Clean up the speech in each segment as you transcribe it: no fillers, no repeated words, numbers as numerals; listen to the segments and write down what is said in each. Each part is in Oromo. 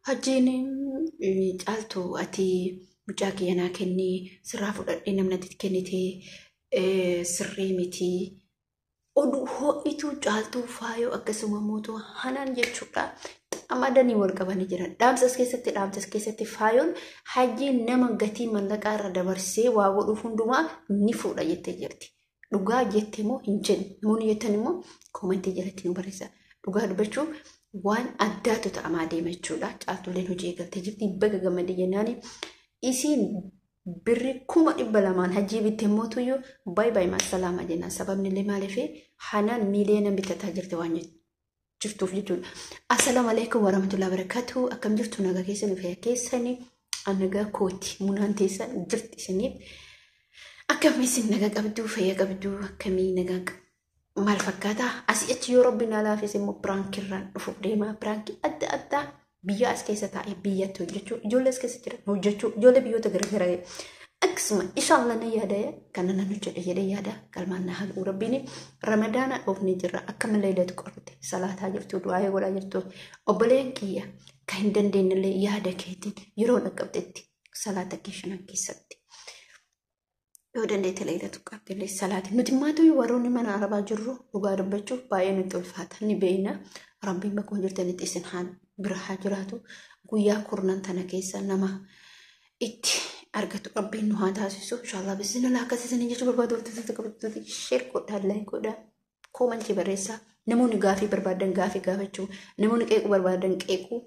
Hajjiin caaltuu ati mucaa kiyyanaa kennii sirraa fudhadhee namnatti kennitee sirrii miti. Oduu ho'ituu caaltuu faayoo akkasuma mootuu hanaan jechuudha. Amadanii wal qabanii jiran. Dhaamsas keessatti faayoon hajjiin nama gatii mallaqaa irra dabarsee waa godhuuf hundumaa ni fuudha jettee jirti. Dhugaa jettee moo hin jenne? Namoonni jettan immoo koomentii jalatti nu barreessaa. Dhugaa dubbachuu waan addaatu ta'amaa deema jechuudha. Caaltuuleen hojii eegaltee jirti. Baga gammadee jennaani isiin birri 200,000 hajjii bittee mootuyyuu baay'ee maasalaama jenna. Sababni illee maaliif hanaan miiliyoona bitataa jirti waan jirtuuf jechuudha. Assalaamu alaykum warahmatullahi wabarakatuh. Akkam jirtu nagaa keessanii fayyaa keessanii nagaa kooti munaan teessan jirti isiniif. Akkamii isin nagaa qabdu fayyaa qabdu akkamii nagaa maal fakkaata asii achi yoo rabbi na laafis immoo piraankiirraan dhufuuf deema. Piraankii adda addaa biyya as keessa taa'ee biyyatti hojjechuu ijoollee as keessa jiran hojjechuu ijoollee biyyoota garaagaraa akkasuma inshallah na yaada kan nan hojjedhe jedhee yaada galmaan na haquu rabbiin ramadaana dhufnee jirra akka maleedatu qorte salaataa jirtu du'aa godhaa jirtu obboleen kiyya kan hin dandeenyellee yaada keetiin yeroo dhaqqabdetti salaata keessan keessatti yoo dandeette leedatu qabdillee salaati nuti maatuu warroonni mana arabaa jirru dhugaa dubbachuuf baay'ee nutti ulfaata ni beeyna rabbiin bakka jirtanitti isin haan bira haa jiraatu guyyaa kurnan tana keessa nama itti argatu rabbiin nu haa taasisu inshallah bismillah akkasiin jechuu barbaadu qabdu sheer godhaa godhaa koomentii barreessaa namoonni gaafii barbaadan gaafii gaafachuu namoonni qeequu barbaadan qeequu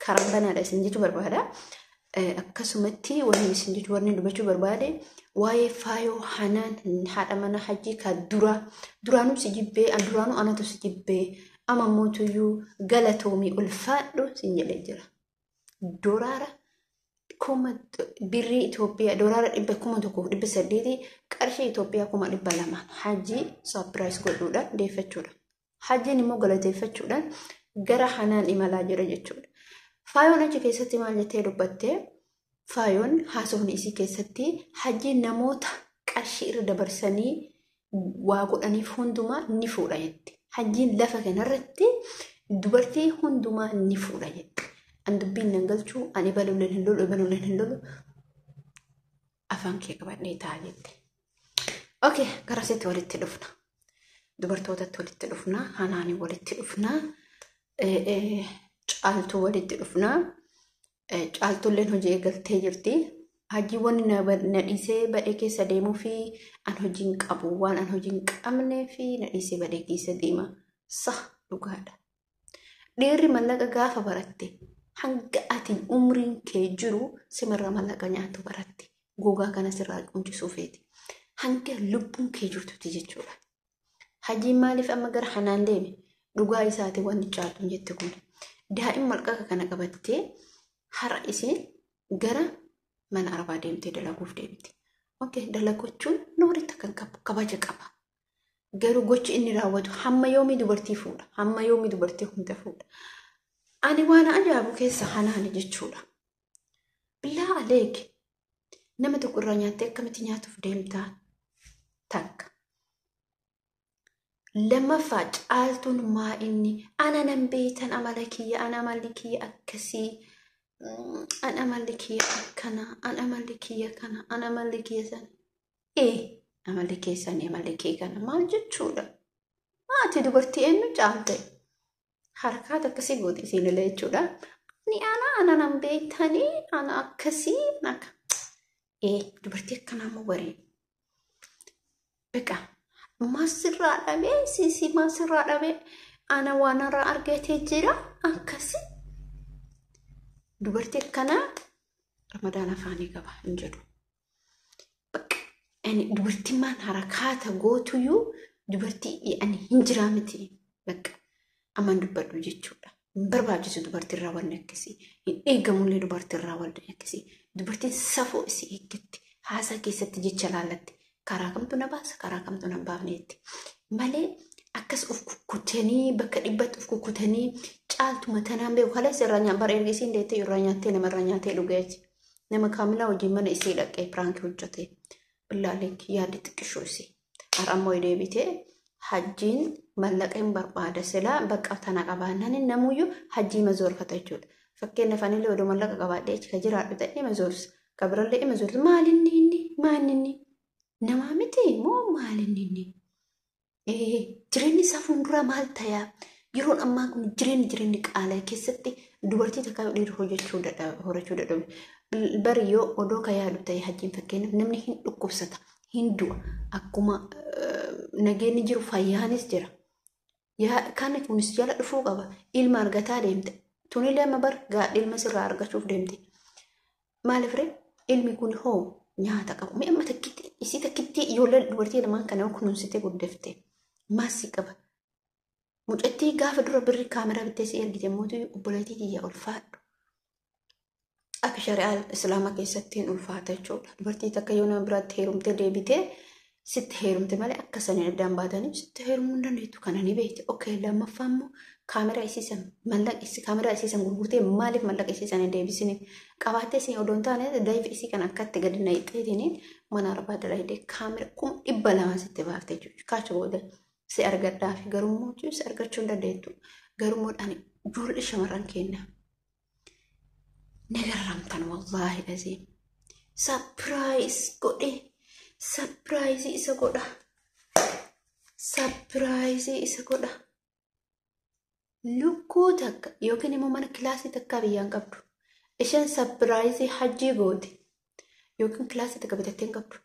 karaan banaadha isin jechuu barbaada akkasumatti wanni isin jechuu warreen dubbachuu barbaade waa'ee faayoo hanaan haadha mana hajjii ka duraanuu si jibbee duraanuu anatu si jibbee ama mootuyyuu galatoomii ulfaadhu sin jedhee jira. Doolaara birrii Itoophiyaa doolaara 1,800 qarshii Itoophiyaa 200 hajjii saapiraayis godhuudhaan deeffachuudha. Hajjiin immoo galateeffachuudhaan gara hanaan imalaa jira jechuudha. Faayoon achi keessatti maal jettee dubbattee faayoon haasofni isii keessatti hajjiin namoota qarshii irra dabarsanii waa godhaniif hundumaa ni fuudha jetti. Hajjiin lafa kanarratti dubartii hundumaa ni fuudha jetti. An dubbiin nan galchuu ani baluuleen hin lolu afaan kee qabadhee ta'a jette. Okay, garasitti walitti dhufna. Dubartootatti walitti dhufna. Hanaanii walitti dhufna. Caaltuu walitti dhufna. Caaltuuleen hojii eegaltee jirti. Hajjiiwwan na dhiisee badhee keessa deemuu fi an hojiin qabu waan an hojiin qabnee fi na dhiisee badhee keessa deema. Dhugaadha. Dhiirri mallaqa gaafa baratte hanga ati umriin kee jiru simirra mallaqa nyaatu baratte. Gogaa kana sirraa quncisuuf feeti. Hanga lubbuun kee jirtutti jechuudha. Hajjiin maaliif amma gara hanaan deeme? Dhugaa isaati wanni caaltuun jette kun. Daa'imman malqaqa kana qabattee hara isiin gara mana arabaa deemtee dalaguuf deemte. Okay, dalagochuun nooritti kan kabaja qaba. Garuu gochi inni raawwatu hamma yoomii dubartii fuudha. Hamma yoomii dubartii hunda fuudha. Ani waan ajaa'ibu keessa hanaani jechuudha. Billaa aleegi nama tokko irraa nyaattee akkamitti nyaatuuf deemtaa takka. Lammaffaa caaltuun maa inni ana nan beetan amala kiyya ana amalli kiyya akkasii. An amalli kiyya akkana, an amalli kiyya kana, an amalli kiyya sana. Amalli keessanii amalli kee kana maal jechuudha? Ati dubartii eenyu caalte? Harkaat akkasii gooti isiin illee jechuudha. Ni ana nan beektanii ana akkasii naka. Dubartii akkanaa moo waree? Beqa maasirraa dhabee sisi maasirraa dhabee ana waan irraa argatee jira akkasii. Dubartii akkanaa ramadaan afaanii qaba hin jedhu. Dubartiin maan harakaata gootuyyuu dubartii ani hin jiraa miti. Aman dubbadhu jechuudha. Hin barbaachisu dubartii irraa wanni akkasii. Hin eegamullee dubartii irraa wanni akkasii. Dubartiin safoo isii eeggatti. Haasaa keessatti jecha laallatti. Karaa kamtu na baasa karaa kamtu na baafneetti. Malee akkas uf kukkutanii bakka dhibbatti uf kukkutanii caaltuma tanaan beeku haala isirraa nyaata bara ergisiin deettee irraa nyaattee namarraa nyaatee dhugeetti. Nama kaamilaa wajjin mana isii dhaqee piraankii hojjete. Billaalee yaaddi xiqqishuu isii. Har'ammoo deebitee hajjiin mallaqa hin barbaada silaa bakka tana qabaannaan namuyyuu hajjii mazoorfata jechuudha. Fakkeenya fanillee oduu mallaqa qabaadhee ka jiraadhu ta'ee mazoorsa. Kabirallee mazoorsa maalinni inni maalinni namaa miti moo maalinni inni. Jireenyi isaa fuulduraa maal ta'aa? Yeroon ammaa kun jireenyi qaala'e keessatti dubartii takka dhiirri horachuu dadhabe. Bari yoo odoo ka yaadu ta'e hajjiin fakkeenyaaf namni hin dhukkubsata hin du'a akkuma nageenyi jiru fayyaanis jira. Kan kunis jala dhufuu qaba. Ilma argataa deemte. Tunillee amma bar ilma sirraa argachuuf deemte. Maaliif ree ilmi kun hoo nyaata qabu. Mi'a amma isii takkitti ijoollee dubartii lamaan kana kunuunsitee guddifte. Maasii qaba. Mucattii gaafa dura birri kaameraa bittee si ergite mootii obboleettii xiyyaa ulfaadhu. Akka shari'aa islaamaa keessatti hin ulfaata jechuudha. Dubartii takka yoo nama biraatti heerumtee deebitee sitti heerumte malee akka sanii addaan baatanii sitti heerumuu hin dandeettu. Kana ni beekte. Okkee lammaffaa immoo kaameraa isiisan kaameraa isiisan gurgurtee maaliif mallaqa isiisan hin deebisiniif qabaattee isin odoon taane daa'ifa isii kan akkatti gadi na hixxeetiniin mana arbaa dalaydee kaameraa 200 sitti baafte jechuudha. Kaacha booda si argadhaa fi garummoo si argachuu hin dandeettu. Garummoodhaan ijoollee shamarran kenna. Nagaramtan wallahi aziim. Surprise godhe. Surprise isa godha. Surprise isa godha. Lukkuu takka yookiin immoo mana kilaasii takka biyyaan qabdu. Isheen surprise hajjii goote. Yookiin kilaasii takka bitattee hin qabdu.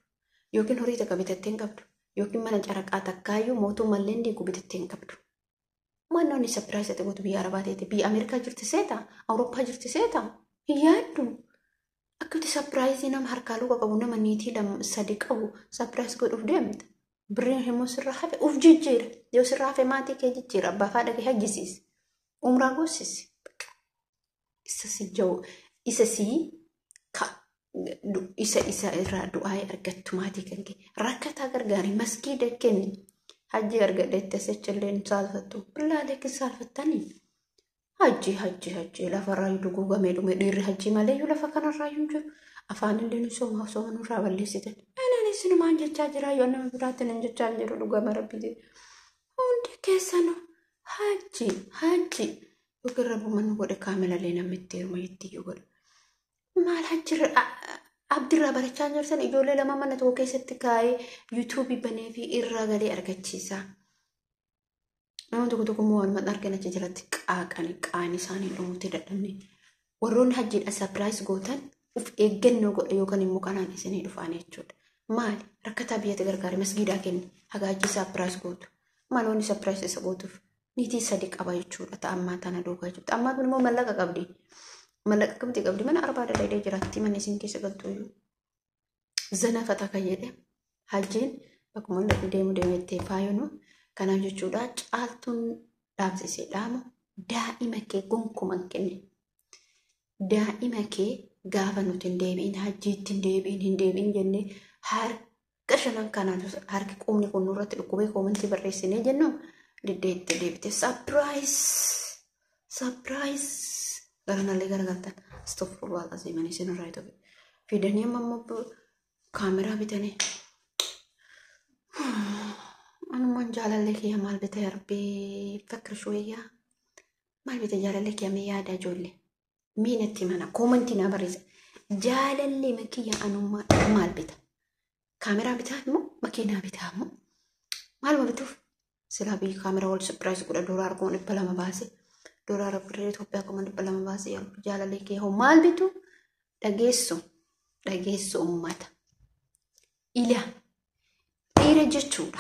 Yookiin horii takka bitattee hin qabdu. Yookiin mana caraqaa takkaayyuu mootummallee diiguu bitattee hin qabdu. Mannoonni surprise ati gootu biyya Arabaa ta'e biyya Ameerikaa jirti seeta, Awurooppaa jirti seeta. Yaaddu. Akkati surprise nama harkaa luka qabu nama niitii 3 qabu surprise godhuuf deemte. Birriin himuu sirraa hafe uf jijjiira. Yoo sirraa hafe maatii kee jijjiira. Abbaa fi haadha kee hajjisiisi. Umraa goosisi. Isa irraa du'aa argattu maatii kan kee. Rakkataa gargaari maskiida kenni. Hajji argadheetti asechillee saalfattu. Billaalee kin saalfattanii. Hajji lafarraa duguugamee dhume dhiirri hajji malee yoo lafa kanarraa jiru. Afaanillee ni sooma nurraa balleessitan. Ani sinumaan jechaa jira yoo nama biraatiin hin jechaa jiru dhugama rabbiiti. Hundi keessanuu hajji yookiin rabbumaan godhe kaamelalee namni itti hirma itti godhe. Maal hajjirra abdirraa barachaa jirtan ijoollee lama mana tokko keessatti kaa'ee yuutuubii banee fi irraa galee argachiisa. Nama tokko immoo waan maxxan argan achi jalatti qaanii isaanii dhumutti dadhabne. Warroonni hajjiidha surprise gootan uf eeggannoo godha yookaan immoo kanaan isinii dhufaan jechuudha. Maali rakkataa biyyatti gargaare masgiidaa kenni hagaajii surprise gootu. Maal wanni surprise isa gootuuf niitii 3 qaba jechuudha. Ta'ammaa tana doogaa jechuudha. Ta'ammaa kun immoo mallaqa qabdi. Mallaqa qabdi mana arbaa dalaydee jiraatti manni isin keessa galtu iyyuu. Zana fataa kan jedhe hajjiin bakkuma deemettee faayonu. Kanaaf jechuudha caaltuun dhaamsisee dhaamu daa'ima kee gonkuman kenne. Daa'ima kee gaafa nuti hin deebiin hajjiitti hin deebiin jennee harka shanan kanaan harki qubni kun nurratti dhukkubee koomantii barreessinee jennu diddeetti deebite surprise garanallee garagaltan astaghfirullah azimanii sinirraa ta'e fidanii ammoo kaameraa bitanii. Anumaan jaalallee kiyya maal bita yarbee fakka shooyyaa maal bita jaalallee kiyya mee yaada ijoollee miinatti mana koomantii naa barreessa jaalallee makiyya anummaa maal bita kaameraa bitaa immoo makiinaa bitaa immoo maal bituuf silaa biyyi kaameraa wal surprise godha $2 200 baase $2 birrii Itoophiyaa 200 baase jaalallee kiyya hoo maal bitu dhageessu ummata dhiira jechuudha.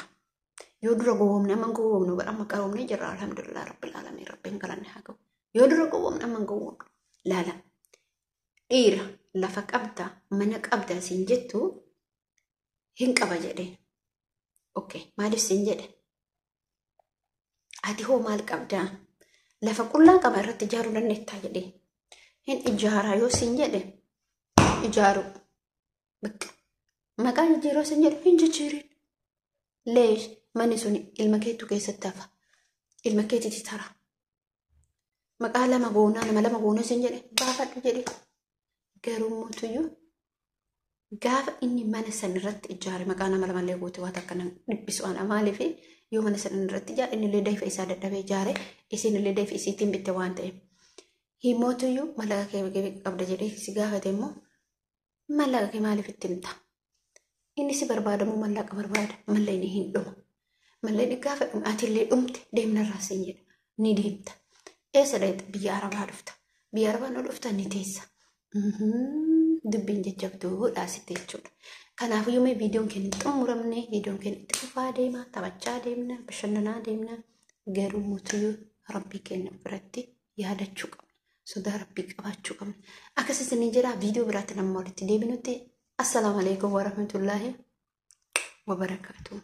Yoo dura gowwomne amma gowwomnu bara amma qaroomne jirra alhamdulillah rabbil alamin rabbiin galanne haa qabu. Yoo dura gowwomne amma gowwomnu laala dhiira lafa qabda mana qabda siin jettu hin qaba jedhe. Okay maaliif siin jedhe? Ati hoo maal qabda? Lafa qullaa qaba irratti ijaaruu dandeettaa jedhe. Hin ijaaraa yoo siin jedhe ijaaru maqaa jijjiiroo siin jedhe hin jijjiirin. Leesh manni sun ilma keetu keessatti hafa. Ilma keetitti tara. Maqaa lama goonaa nama lama goonaa siin jedhe baafadhu jedhe. Garuu mootuyyuu gaafa inni mana san irratti ijaare maqaa nama lamallee goote waan akkana dhibbisu ana maaliif yoo mana san irratti ijaare inni illee daa'ifa isaa dadhabee ijaare isin illee daa'ifa isiitiin bitte waan ta'eef himootuyyuu mallaqa kee qabda jedhee si gaafate immoo mallaqa kee maaliif itti himta? Inni si barbaadamu mallaqa barbaada. Mallee ni hin dhumu. Mallee gaafa atillee dhumte deemnarraa siin jedha. Ni deemta. Eessa dheeta biyya Arabaa dhufta. Biyya Arabaa nu dhufta ni teessa. Dubbiin jajjabduudhaa sitti jechuudha. Kanaafuu mee viidiyoon keenya xumuramne viidiyoon keenya itti fufaa deema, taphachaa deemna, bashannanaa deemna. Garuu mootuyyuu Rabbii keenya biratti yaadachuu qabna. Sodaa Rabbii qabaachuu qabna. Akkasumas ni jira viidiyoo biraatti nama walitti deebinutti. Assalamu alaikum warahmatullahi wabarakatuh.